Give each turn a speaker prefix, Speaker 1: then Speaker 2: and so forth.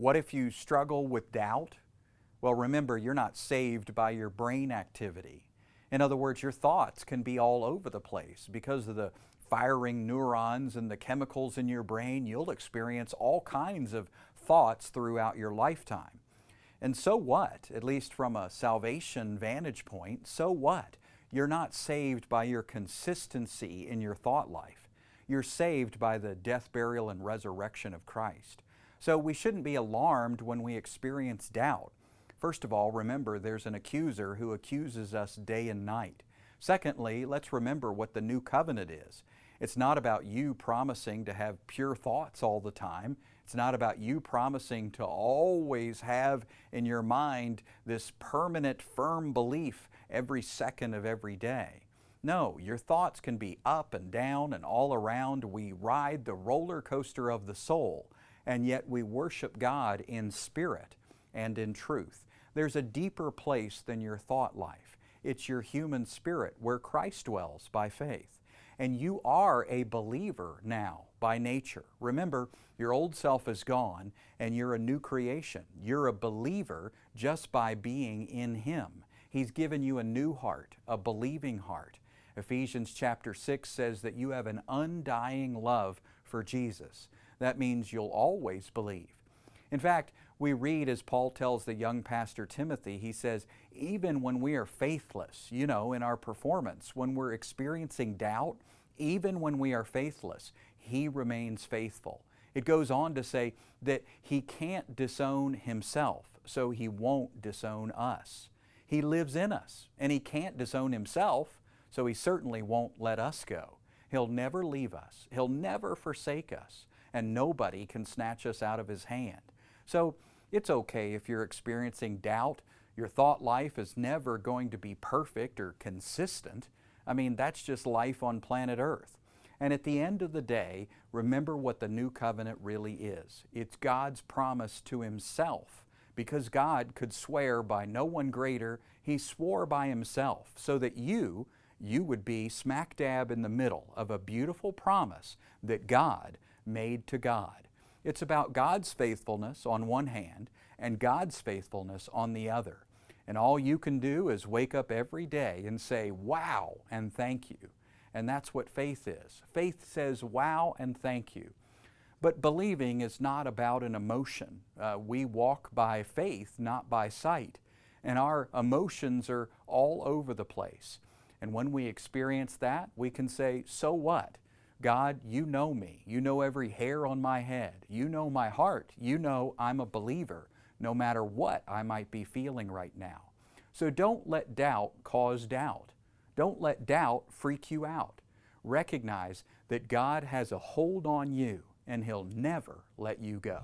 Speaker 1: What if you struggle with doubt? Well, remember, you're not saved by your brain activity. In other words, your thoughts can be all over the place. Because of the firing neurons and the chemicals in your brain, you'll experience all kinds of thoughts throughout your lifetime. And so what? At least from a salvation vantage point, so what? You're not saved by your consistency in your thought life. You're saved by the death, burial, and resurrection of Christ. So we shouldn't be alarmed when we experience doubt. First of all, remember there's an accuser who accuses us day and night. Secondly, let's remember what the new covenant is. It's not about you promising to have pure thoughts all the time. It's not about you promising to always have in your mind this permanent, firm belief every second of every day. No, your thoughts can be up and down and all around. We ride the roller coaster of the soul, and yet we worship God in spirit and in truth. There's a deeper place than your thought life. It's your human spirit where Christ dwells by faith. And you are a believer now by nature. Remember, your old self is gone and you're a new creation. You're a believer just by being in Him. He's given you a new heart, a believing heart. Ephesians chapter 6 says that you have an undying love for Jesus. That means you'll always believe. In fact, we read as Paul tells the young pastor Timothy, he says, even when we are faithless, in our performance, when we're experiencing doubt, even when we are faithless, He remains faithful. It goes on to say that He can't disown Himself, so He won't disown us. He lives in us, and He can't disown Himself, so He certainly won't let us go. He'll never leave us. He'll never forsake us, and nobody can snatch us out of His hand. So it's okay if you're experiencing doubt. Your thought life is never going to be perfect or consistent. I mean, that's just life on planet Earth. And at the end of the day, remember what the new covenant really is. It's God's promise to Himself. Because God could swear by no one greater, He swore by Himself so that you would be smack dab in the middle of a beautiful promise that God made to God. It's about God's faithfulness on one hand and God's faithfulness on the other. And all you can do is wake up every day and say, wow, and thank you. And that's what faith is. Faith says, wow, and thank you. But believing is not about an emotion. We walk by faith, not by sight. And our emotions are all over the place. And when we experience that, we can say, so what? God, you know me. You know every hair on my head. You know my heart. You know I'm a believer, no matter what I might be feeling right now. So don't let doubt cause doubt. Don't let doubt freak you out. Recognize that God has a hold on you and He'll never let you go.